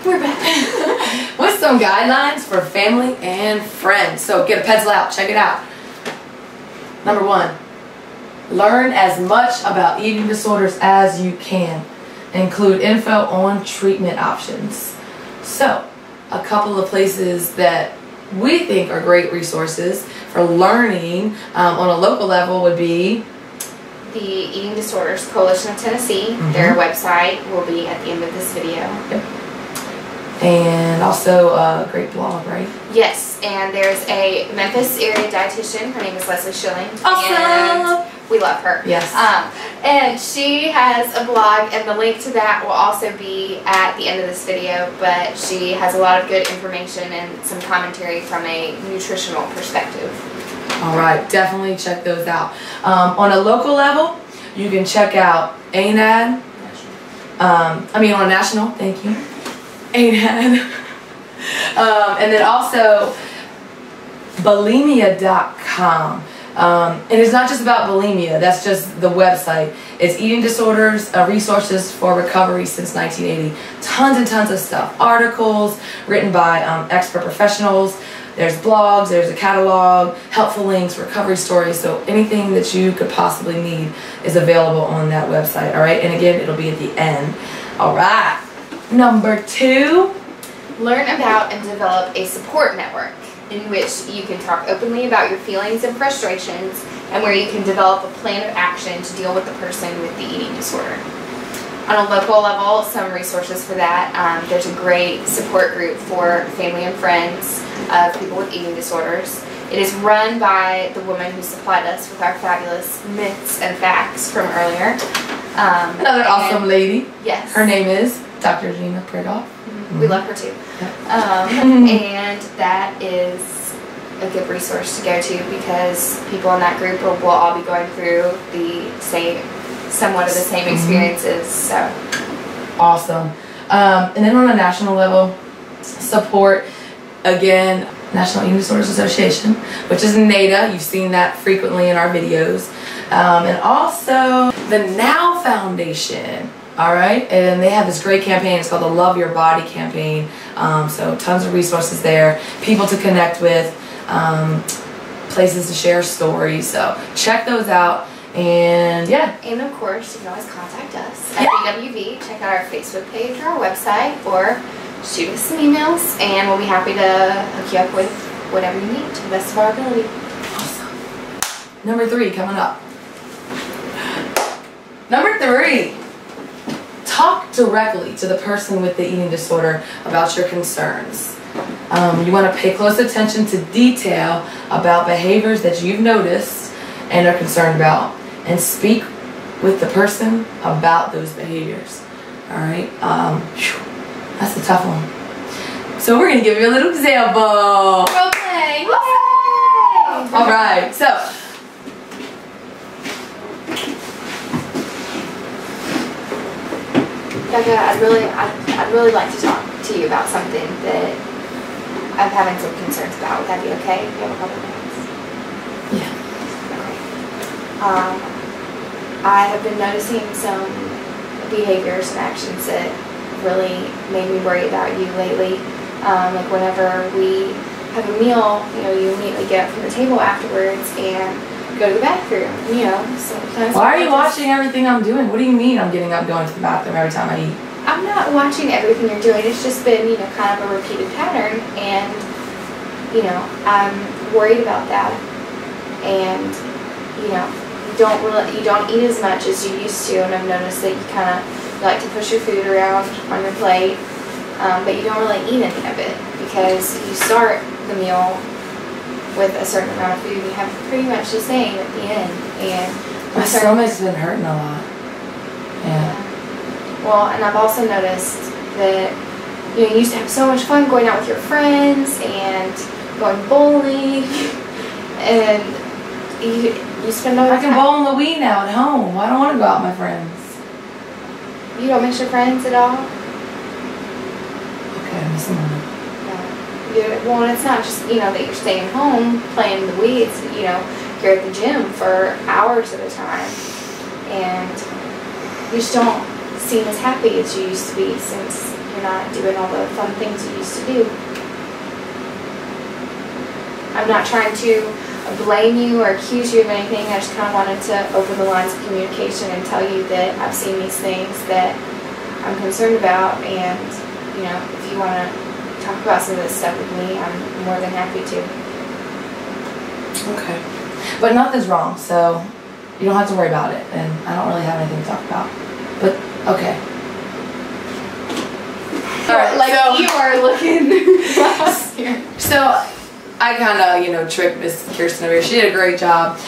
We're back. With some guidelines for family and friends. So get a pencil out, check it out. Number 1, learn as much about eating disorders as you can. Include info on treatment options. So, a couple of places that we think are great resources for learning on a local level would be the Eating Disorders Coalition of Tennessee. Their website will be at the end of this video. Yep. And also a great blog, right? Yes, and there's a Memphis area dietitian. Her name is Leslie Schilling. Awesome! And we love her. Yes. And she has a blog, and the link to that will also be at the end of this video, but she has a lot of good information and some commentary from a nutritional perspective. Alright, definitely check those out. On a local level, you can check out EDAP. On a national, thank you. EDAP. And then also bulimia.com. And it's not just about bulimia, that's just the website. It's eating disorders, resources for recovery since 1980. Tons and tons of stuff. Articles written by expert professionals. There's blogs, there's a catalog, helpful links, recovery stories. So anything that you could possibly need is available on that website. Alright, and again, it'll be at the end. Alright, number 2. Learn about and develop a support network in which you can talk openly about your feelings and frustrations, and where you can develop a plan of action to deal with the person with the eating disorder. On a local level, some resources for that. There's a great support group for family and friends of people with eating disorders. It is run by the woman who supplied us with our fabulous myths and facts from earlier. Another awesome lady. Yes. Her name is Dr. Gina Prigoff. We love her too. Yep. And that is a good resource to go to, because people in that group will all be going through the somewhat of the same experiences. So awesome. And then on a national level, support, again, National Eating Disorders Association, which is NADA. You've seen that frequently in our videos. And also the NOW Foundation. Alright, and they have this great campaign. It's called the Love Your Body campaign. So tons of resources there, people to connect with, places to share stories. So check those out. And yeah. And of course, you can always contact us at BWV. Check out our Facebook page or our website, or shoot us some emails, and we'll be happy to hook you up with whatever you need to the best of our ability. Awesome. Number 3 coming up. Number 3. Talk directly to the person with the eating disorder about your concerns. You want to pay close attention to detail about behaviors that you've noticed and are concerned about, and speak with the person about those behaviors. Alright? That's a tough one. So we're going to give you a little example. Role play! Yay! Alright, so Becca, I'd really like to talk to you about something that I'm having some concerns about. Would that be okay? You have a couple minutes? yeah. Okay. I have been noticing some behaviors and actions that really made me worry about you lately. Like whenever we have a meal, you immediately get up from the table afterwards and go to the bathroom, sometimes. Why are you watching everything I'm doing? What do you mean I'm getting up going to the bathroom every time I eat? I'm not watching everything you're doing. It's just been, kind of a repeated pattern, and, I'm worried about that. And, you don't eat as much as you used to, and I've noticed that you like to push your food around on your plate, but you don't really eat any of it, because you start the meal with a certain amount of food, and you have pretty much the same at the end. And my stomach's been hurting a lot. Yeah. Well, and I've also noticed that you used to have so much fun going out with your friends and going bowling, and you spend all your time. I can bowl in the Wii now at home. I don't want to go out with my friends. You don't miss your friends at all? Okay, I miss them all. Well, it's not just, that you're staying home playing the Wii. It's, you're at the gym for hours at a time, and you just don't seem as happy as you used to be since you're not doing all the fun things you used to do. I'm not trying to blame you or accuse you of anything. I just kind of wanted to open the lines of communication and tell you that I've seen these things that I'm concerned about, and you know, if you want to talk about some of this stuff with me, I'm more than happy to. Okay. But nothing's wrong, so you don't have to worry about it, and I don't really have anything to talk about. But, okay. Alright, like so, you are looking lost here. So, I kind of, you know, tricked Miss Kirsten over here. She did a great job.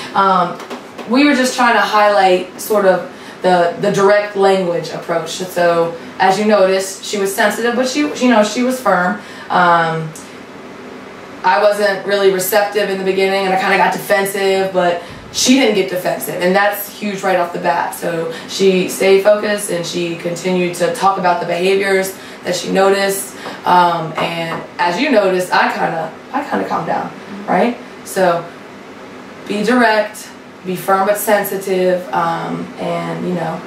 We were just trying to highlight sort of the direct language approach. So, as you noticed, she was sensitive, but she was firm. I wasn't really receptive in the beginning, and I kind of got defensive, but she didn't get defensive, and that's huge right off the bat. So she stayed focused, and she continued to talk about the behaviors that she noticed. And as you noticed, I kind of calmed down, right? So be direct, be firm but sensitive, and you know.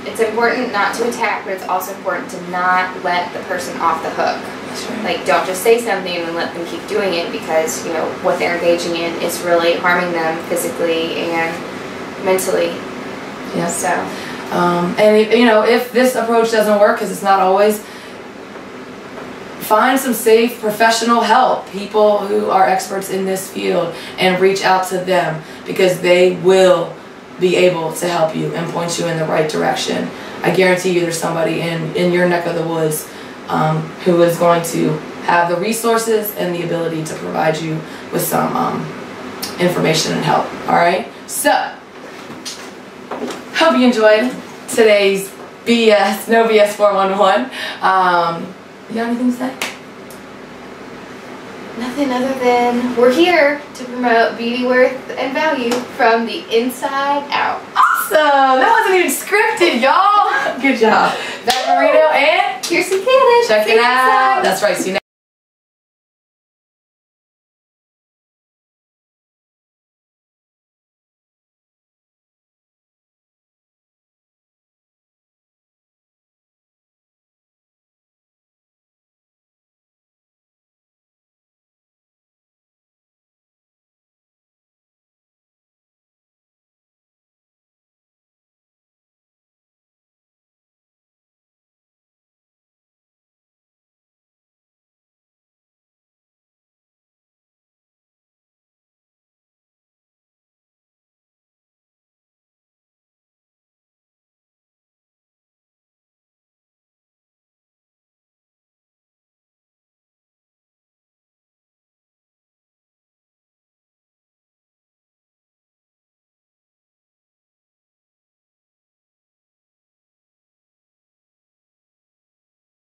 It's important not to attack, but it's also important to not let the person off the hook. That's right. Like, don't just say something and let them keep doing it, because, you know, what they're engaging in is really harming them physically and mentally. Yeah. So. And, you know, if this approach doesn't work, because it's not always, find some safe professional help, people who are experts in this field, and reach out to them, because they will be able to help you and point you in the right direction. I guarantee you there's somebody in your neck of the woods who is going to have the resources and the ability to provide you with some information and help. Alright? So, hope you enjoyed today's No BS 411. You got anything to say? Nothing other than we're here to promote beauty, worth, and value from the inside out. Awesome! That wasn't even scripted, y'all! Good job. Becca Marino and Kirsten. check it out. That's right. See you next